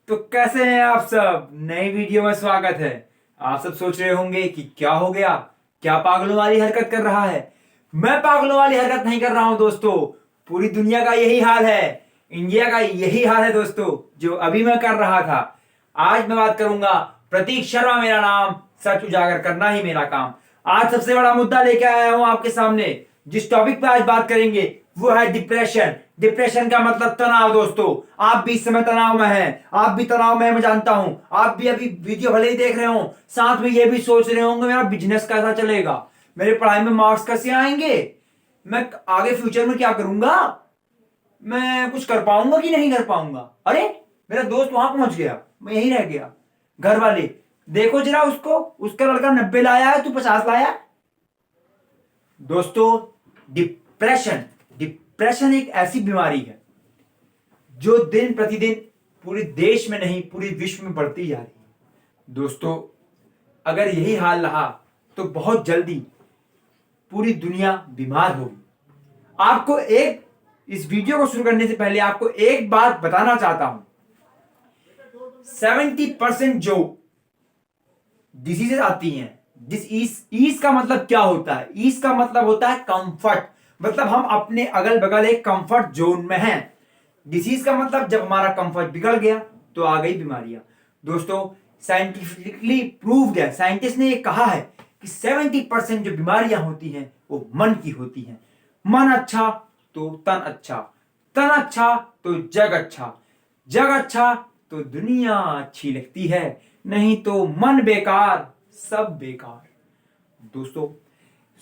तो कैसे हैं आप सब। नई वीडियो में स्वागत है। आप सब सोच रहे होंगे कि क्या हो गया, क्या पागलों वाली हरकत कर रहा है। मैं पागलों वाली हरकत नहीं कर रहा हूं दोस्तों, पूरी दुनिया का यही हाल है, इंडिया का यही हाल है दोस्तों, जो अभी मैं कर रहा था। आज मैं बात करूंगा, प्रतीक शर्मा मेरा नाम, सच उजागर करना ही मेरा काम। आज सबसे बड़ा मुद्दा लेके आया हूं आपके सामने। जिस टॉपिक पे आज बात करेंगे वो है डिप्रेशन। डिप्रेशन का मतलब तनाव दोस्तों। आप भी इस समय तनाव में हैं, आप भी तनाव में हैं, मैं जानता हूं। आप भी अभी वीडियो भले ही देख रहे हो, साथ में ये भी सोच रहे होंगे मेरा बिजनेस कैसा चलेगा, मेरे पढ़ाई में मार्क्स कैसे आएंगे, मैं आगे फ्यूचर में क्या करूंगा, मैं कुछ कर पाऊंगा कि नहीं कर पाऊंगा। अरे मेरा दोस्त वहां पहुंच गया, मैं यहीं रह गया। घर वाले देखो जरा उसको, उसका लड़का 90 लाया है, तू 50 लाया। दोस्तों डिप्रेशन, डिप्रेशन एक ऐसी बीमारी है जो दिन प्रतिदिन पूरे देश में नहीं पूरे विश्व में बढ़ती जा रही है। दोस्तों अगर यही हाल रहा तो बहुत जल्दी पूरी दुनिया बीमार होगी। आपको एक इस वीडियो को शुरू करने से पहले आपको एक बात बताना चाहता हूं। 70% जो डिजीजेस आती हैं, ईज का मतलब क्या होता है? ईज का मतलब होता है कंफर्ट, मतलब हम अपने अगल बगल एक कंफर्ट जोन में हैं। डिसीज का मतलब जब हमारा कंफर्ट बिगड़ गया तो आ गई बीमारियां। दोस्तों साइंटिफिकली प्रूव्ड है, साइंटिस्ट ने ये कहा है कि 70% जो बीमारियां होती हैं वो मन की होती हैं। मन अच्छा तो तन अच्छा, तन अच्छा तो जग अच्छा, जग अच्छा तो दुनिया अच्छी लगती है, नहीं तो मन बेकार सब बेकार। दोस्तों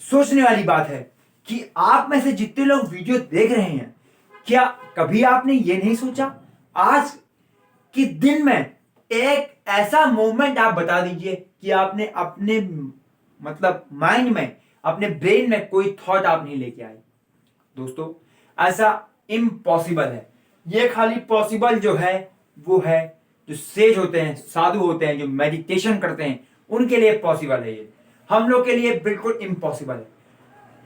सोचने वाली बात है कि आप में से जितने लोग वीडियो देख रहे हैं, क्या कभी आपने ये नहीं सोचा आज के दिन में एक ऐसा मूवमेंट आप बता दीजिए कि आपने अपने मतलब माइंड में, अपने ब्रेन में कोई थॉट आप नहीं लेके आए। दोस्तों ऐसा इम्पॉसिबल है। ये खाली पॉसिबल जो है वो है जो सेज होते हैं, साधु होते हैं, जो मेडिटेशन करते हैं, उनके लिए पॉसिबल है। ये हम लोग के लिए बिल्कुल इम्पॉसिबल है।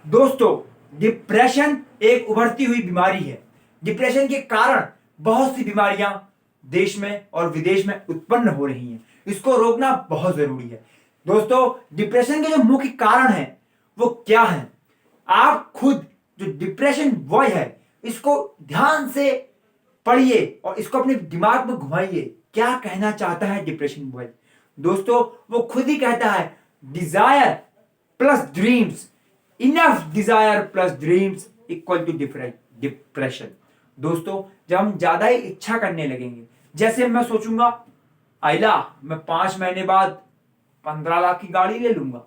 दोस्तों डिप्रेशन एक उभरती हुई बीमारी है। डिप्रेशन के कारण बहुत सी बीमारियां देश में और विदेश में उत्पन्न हो रही हैं। इसको रोकना बहुत जरूरी है। दोस्तों डिप्रेशन के जो मुख्य कारण हैं वो क्या हैं? आप खुद जो डिप्रेशन वॉय है इसको ध्यान से पढ़िए और इसको अपने दिमाग में घुमाइए। क्या कहना चाहता है डिप्रेशन बॉय? दोस्तों वो खुद ही कहता है desire plus dreams, enough desire plus dreams equal to depression. दोस्तों जब हम ज्यादा ही इच्छा करने लगेंगे, जैसे मैं सोचूंगा आइला मैं 5 महीने बाद 15 लाख की गाड़ी ले लूंगा,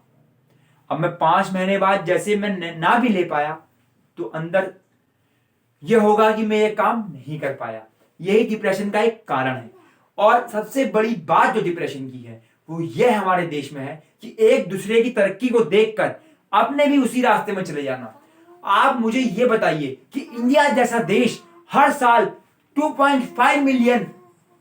अब मैं 5 महीने बाद जैसे मैं ना भी ले पाया तो अंदर यह होगा कि मैं ये काम नहीं कर पाया। यही डिप्रेशन का एक कारण है। और सबसे बड़ी बात जो डिप्रेशन की है वो यह हमारे देश में है कि एक दूसरे की तरक्की को देखकर अपने भी उसी रास्ते में चले जाना। आप मुझे यह बताइए कि इंडिया जैसा देश हर साल 2.5 मिलियन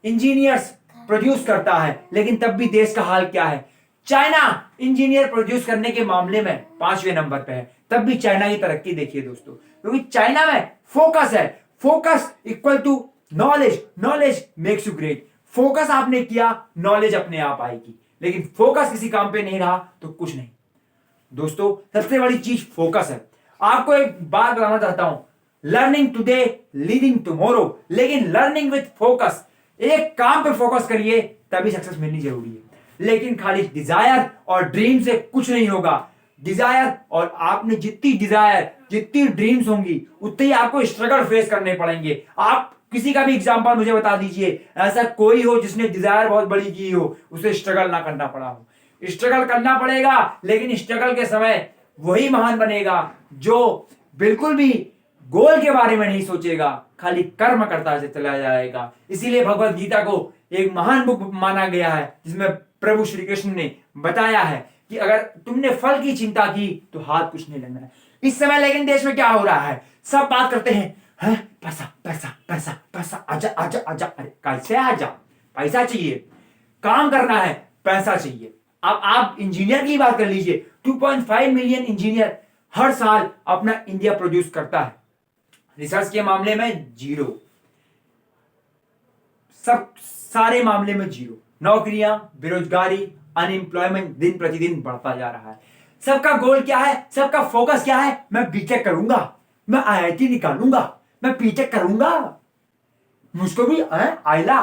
इंजीनियर्स प्रोड्यूस करता है, लेकिन तब भी देश का हाल क्या है? चाइना इंजीनियर प्रोड्यूस करने के मामले में 5वें नंबर पे है, तब भी चाइना की तरक्की देखिए दोस्तों, क्योंकि चाइना में फोकस है। Focus equal to knowledge, knowledge makes you great. Focus आपने किया, नॉलेज अपने आप आएगी, लेकिन फोकस किसी काम पे नहीं रहा तो कुछ नहीं। दोस्तों सबसे बड़ी चीज फोकस है। आपको एक बात बताना चाहता हूं, लर्निंग टुडे लीडिंग टुमारो, लेकिन लर्निंग विथ फोकस। एक काम पे फोकस करिए तभी सक्सेस मिलनी जरूरी है, लेकिन खाली डिजायर और ड्रीम से कुछ नहीं होगा। डिजायर और आपने जितनी डिजायर जितनी ड्रीम्स होंगी उतनी ही आपको स्ट्रगल फेस करने पड़ेंगे। आप किसी का भी एग्जांपल मुझे बता दीजिए, ऐसा कोई हो जिसने डिजायर बहुत बड़ी की हो, उसे स्ट्रगल ना करना पड़ा हो। स्ट्रगल करना पड़ेगा, लेकिन स्ट्रगल के समय वही महान बनेगा जो बिल्कुल भी गोल के बारे में नहीं सोचेगा, खाली कर्म करता चला जाएगा। इसीलिए भगवत गीता को एक महान बुक माना गया है, जिसमें प्रभु श्री कृष्ण ने बताया है कि अगर तुमने फल की चिंता की तो हाथ कुछ नहीं लेना है। इस समय लेकिन देश में क्या हो रहा है, सब बात करते हैं, है पैसा पैसा पैसा पैसा, आजा आजा आजा। अरे कैसे आजा? पैसा चाहिए, काम करना है, पैसा चाहिए। अब आप इंजीनियर की बात कर लीजिए, 2.5 मिलियन इंजीनियर हर साल अपना इंडिया प्रोड्यूस करता है। रिसर्च के मामले में जीरो। सब सारे मामले में जीरो। नौकरियां, बेरोजगारी, अनएम्प्लॉयमेंट दिन प्रतिदिन बढ़ता जा रहा है। सबका गोल क्या है, सबका फोकस क्या है, मैं बीटेक करूंगा, मैं आईआईटी निकालूंगा, मैं बीटेक करूंगा। मुझको भी आइला,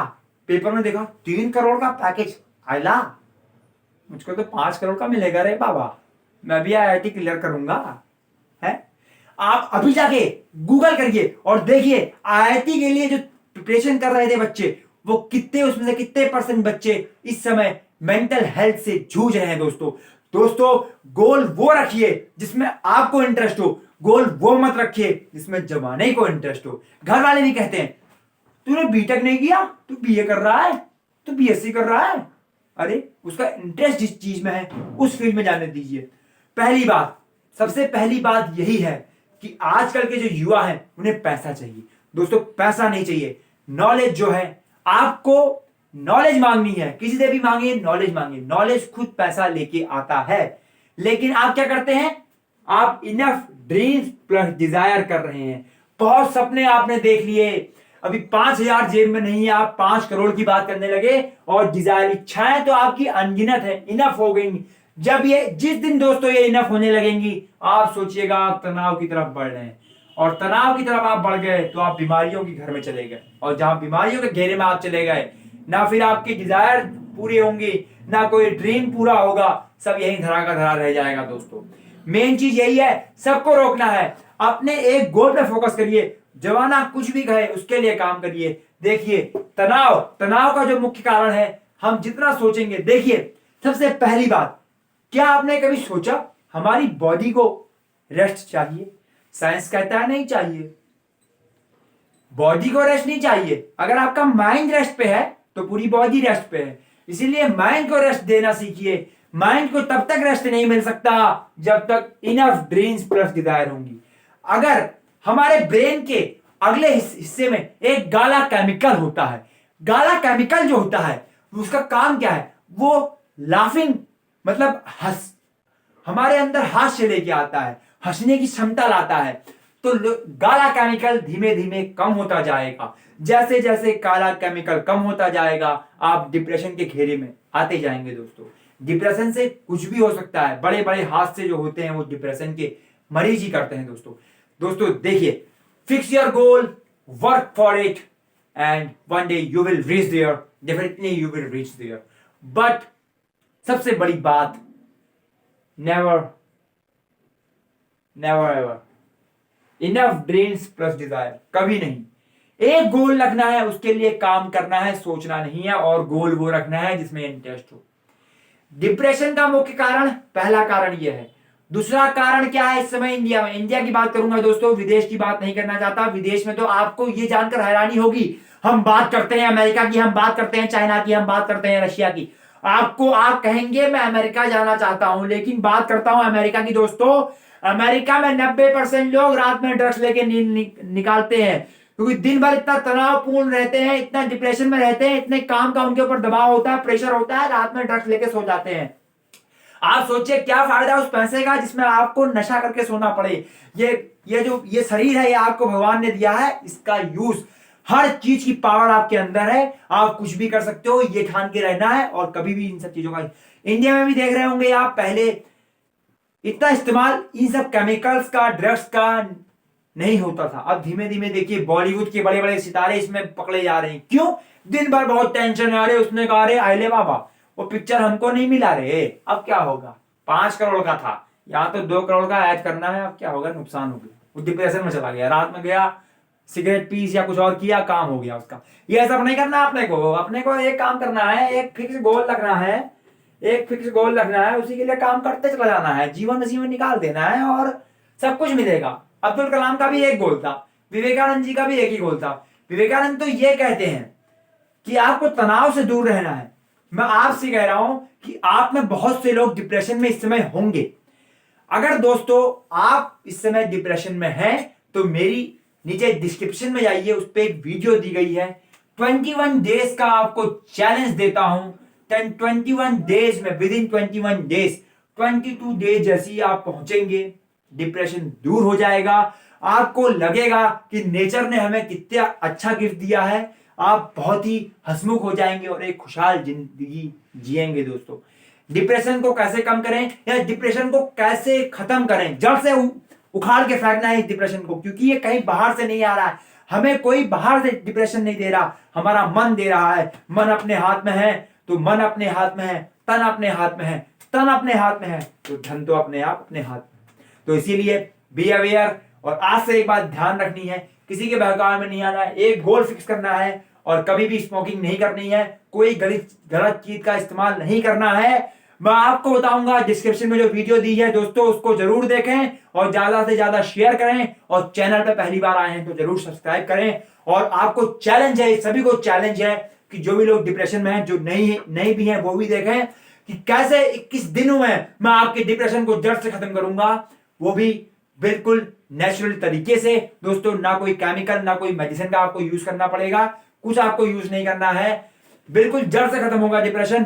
पेपर में देखा 3 करोड़ का पैकेज आइला, मुझको तो 5 करोड़ का मिलेगा रे बाबा, मैं भी आईआईटी क्लियर करूंगा। है, आप अभी जाके गूगल करिए और देखिए आईआईटी के लिए जो प्रिपरेशन कर रहे थे बच्चे, वो कितने, उसमें से कितने % बच्चे इस समय मेंटल हेल्थ से जूझ रहे हैं। दोस्तों गोल वो रखिए जिसमें आपको इंटरेस्ट हो, गोल वो मत रखिए जिसमें जमाने को इंटरेस्ट हो। घर वाले भी कहते हैं तूने बीटेक नहीं किया, तू बीए कर रहा है, तू बीएससी कर रहा है, अरे उसका इंटरेस्ट जिस चीज में है उस फील्ड में जाने दीजिए। सबसे पहली बात यही है कि आजकल के जो युवा हैं उन्हें पैसा चाहिए। दोस्तों पैसा नहीं चाहिए, नॉलेज जो है, आपको नॉलेज मांगनी है, किसी से भी मांगिए, नॉलेज मांगिए, नॉलेज खुद पैसा लेके आता है। लेकिन आप क्या करते हैं, आप इनफ ड्रीम्स प्लस डिजायर कर रहे हैं। बहुत सपने आपने देख लिए, अभी 5,000 जेब में नहीं है, आप 5 करोड़ की बात करने लगे, और डिजायर, इच्छाएं तो आपकी अनगिनत है, इनफ हो गई। जब ये जिस दिन दोस्तों ये इनफ होने लगेंगी, आप सोचिएगा आप तनाव की तरफ बढ़ रहे हैं, और तनाव की तरफ आप बढ़ गए तो आप बीमारियों के घर में चले गए, और जहां बीमारियों के घेरे में आप चले गए, ना फिर आपकी डिजायर पूरी होंगी, ना कोई ड्रीम पूरा होगा, सब यही धरा का धरा रह जाएगा। दोस्तों मेन चीज यही है, सबको रोकना है, अपने एक गोल पे फोकस करिए, जमाना कुछ भी कहे उसके लिए काम करिए। देखिए तनाव का जो मुख्य कारण है, हम जितना सोचेंगे, देखिए सबसे पहली बात, क्या आपने कभी सोचा हमारी बॉडी को रेस्ट चाहिए? साइंस कहता है नहीं चाहिए, बॉडी को रेस्ट नहीं चाहिए। अगर आपका माइंड रेस्ट पे है तो पूरी बॉडी रेस्ट पे है, इसीलिए माइंड को रेस्ट देना सीखिए। माइंड को तब तक रेस्ट नहीं मिल सकता जब तक इनफ ड्रीम्स प्लस डिजायर होंगी। अगर हमारे ब्रेन के अगले हिस्से में एक गाला केमिकल होता है, गाला केमिकल जो होता है उसका काम क्या है, वो लाफिंग मतलब हमारे अंदर हास्य लेके आता है, हंसने की क्षमता लाता है। तो गाला केमिकल धीमे धीमे कम होता जाएगा, जैसे जैसे काला केमिकल कम होता जाएगा आप डिप्रेशन के घेरे में आते जाएंगे। दोस्तों डिप्रेशन से कुछ भी हो सकता है, बड़े बड़े हादसे जो होते हैं वो डिप्रेशन के मरीज ही करते हैं। दोस्तों देखिए, fix your goal, work for it, and one day you will reach there, definitely you will reach there. But सबसे बड़ी बात, never ever enough dreams plus desire, कभी नहीं। एक गोल रखना है, उसके लिए काम करना है, सोचना नहीं है, और गोल वो रखना है जिसमें इंटरेस्ट हो। डिप्रेशन का मुख्य कारण, पहला कारण यह है। दूसरा कारण क्या है इस समय इंडिया में, इंडिया की बात करूंगा दोस्तों, विदेश की बात नहीं करना चाहता। विदेश में तो आपको यह जानकर हैरानी होगी, हम बात करते हैं अमेरिका की, हम बात करते हैं चाइना की, हम बात करते हैं रशिया की, आप कहेंगे मैं अमेरिका जाना चाहता हूं, लेकिन बात करता हूं अमेरिका की। दोस्तों अमेरिका में 90% लोग रात में ड्रग्स लेके नींद निकालते हैं, क्योंकि दिन भर इतना तनावपूर्ण रहते हैं, इतना डिप्रेशन में रहते हैं, इतने काम का उनके ऊपर दबाव होता है, प्रेशर होता है, रात में ड्रग्स लेके सो जाते हैं। आप सोचिए क्या फायदा उस पैसे का जिसमें आपको नशा करके सोना पड़े। ये शरीर है, ये आपको भगवान ने दिया है, इसका यूज, हर चीज की पावर आपके अंदर है, आप कुछ भी कर सकते हो, ये ठान के रहना है, और कभी भी इन सब चीजों का, इंडिया में भी देख रहे होंगे आप, पहले इतना इस्तेमाल इन सब केमिकल्स का, ड्रग्स का नहीं होता था। अब धीमे धीमे देखिए बॉलीवुड के बड़े बड़े सितारे इसमें पकड़े जा रहे हैं। क्यों? दिन भर बहुत टेंशन आ रहे, उसने कहा रे आइले बाबा वो पिक्चर हमको नहीं मिला रे, अब क्या होगा, 5 करोड़ का था, यहाँ तो 2 करोड़ का ऐड करना है, अब क्या होगा, नुकसान हो गया, वो डिप्रेशन में चला गया, रात में गया सिगरेट पीस या कुछ और किया, काम हो गया उसका। ये सब नहीं करना अपने को एक काम करना है, एक फिक्स गोल रखना है, उसी के लिए काम करते चला जाना है, जीवन उसी में निकाल देना है और सब कुछ मिलेगा। अब्दुल कलाम का भी एक गोल था, विवेकानंद जी का भी एक ही गोल था। विवेकानंद तो ये कहते हैं कि आपको तनाव से दूर रहना है। मैं आपसे कह रहा हूं कि आप में बहुत से लोग डिप्रेशन में इस समय होंगे। अगर दोस्तों आप इस समय डिप्रेशन में हैं तो मेरी नीचे डिस्क्रिप्शन में जाइए, उस पर एक वीडियो दी गई है, 21 डेज का आपको चैलेंज देता हूं। 21 डेज में, विद इन 21 डेज, 22 डेज जैसी आप पहुंचेंगे, डिप्रेशन दूर हो जाएगा। आपको लगेगा कि नेचर ने हमें कितना अच्छा गिफ्ट दिया है, आप बहुत ही हंसमुख हो जाएंगे और एक खुशहाल जिंदगी जिएंगे दोस्तों। डिप्रेशन को कैसे कम करें या डिप्रेशन को कैसे खत्म करें, जड़ से उखाड़ के फेंकना है इस डिप्रेशन को, क्योंकि ये कहीं बाहर से नहीं आ रहा है, हमें कोई बाहर से डिप्रेशन नहीं दे रहा, हमारा मन दे रहा है। मन अपने हाथ में है तो मन अपने हाथ में है, तन अपने हाथ में है, तन अपने हाथ में है तो धन तो अपने आप अपने हाथ में है। तो इसीलिए बी अवेयर, और आज से एक बात ध्यान रखनी है, किसी के बहकावे में नहीं आना है, एक गोल फिक्स करना है और कभी भी स्मोकिंग नहीं करनी है, कोई गलत चीज का इस्तेमाल नहीं करना है। मैं आपको बताऊंगा, डिस्क्रिप्शन में जो वीडियो दी है दोस्तों उसको जरूर देखें और ज्यादा से ज्यादा शेयर करें, और चैनल पे पहली बार आए हैं तो जरूर सब्सक्राइब करें। और आपको चैलेंज है, सभी को चैलेंज है कि जो भी लोग डिप्रेशन में हैं, जो नहीं भी हैं, वो भी देखें कि कैसे 21 दिनों में मैं आपके डिप्रेशन को जड़ से खत्म करूंगा, वो भी बिल्कुल नेचुरल तरीके से दोस्तों। ना कोई केमिकल, ना कोई मेडिसिन का आपको यूज करना पड़ेगा, कुछ आपको यूज नहीं करना है, बिल्कुल जड़ से खत्म होगा डिप्रेशन।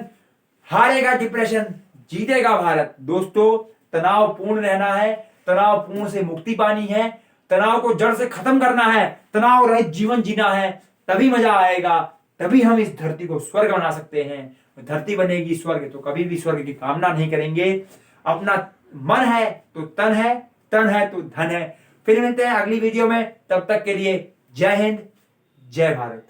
हारेगा डिप्रेशन, जीतेगा भारत दोस्तों। तनाव पूर्ण रहना है, तनाव पूर्ण से मुक्ति पानी है, तनाव को जड़ से खत्म करना है, तनाव रहित जीवन जीना है, तभी मजा आएगा, तभी हम इस धरती को स्वर्ग बना सकते हैं। धरती बनेगी स्वर्ग तो कभी भी स्वर्ग की कामना नहीं करेंगे। अपना मन है तो तन है, तन है तो धन है। फिर मिलते हैं अगली वीडियो में, तब तक के लिए जय हिंद, जय भारत।